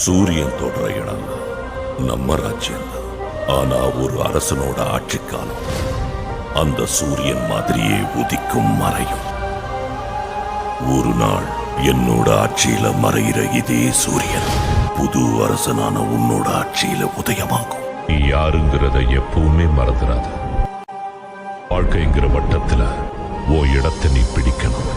சூரியன் தொடர இடம் நம்ம ராஜ்யம் தான். ஆனா ஒரு அரசனோட ஆட்சி காலம் அந்த சூரியன் மாதிரியே உதிக்கும் மறையும். ஒரு நாள் என்னோட ஆட்சியில மறையிற இதே சூரியன் புது அரசனான உன்னோட ஆட்சியில உதயமாகும். நீ யாருங்கிறத எப்பவுமே மறந்துடாத. வாழ்க்கைங்கிற வட்டத்துல ஓ இடத்தை நீ பிடிக்கணும்.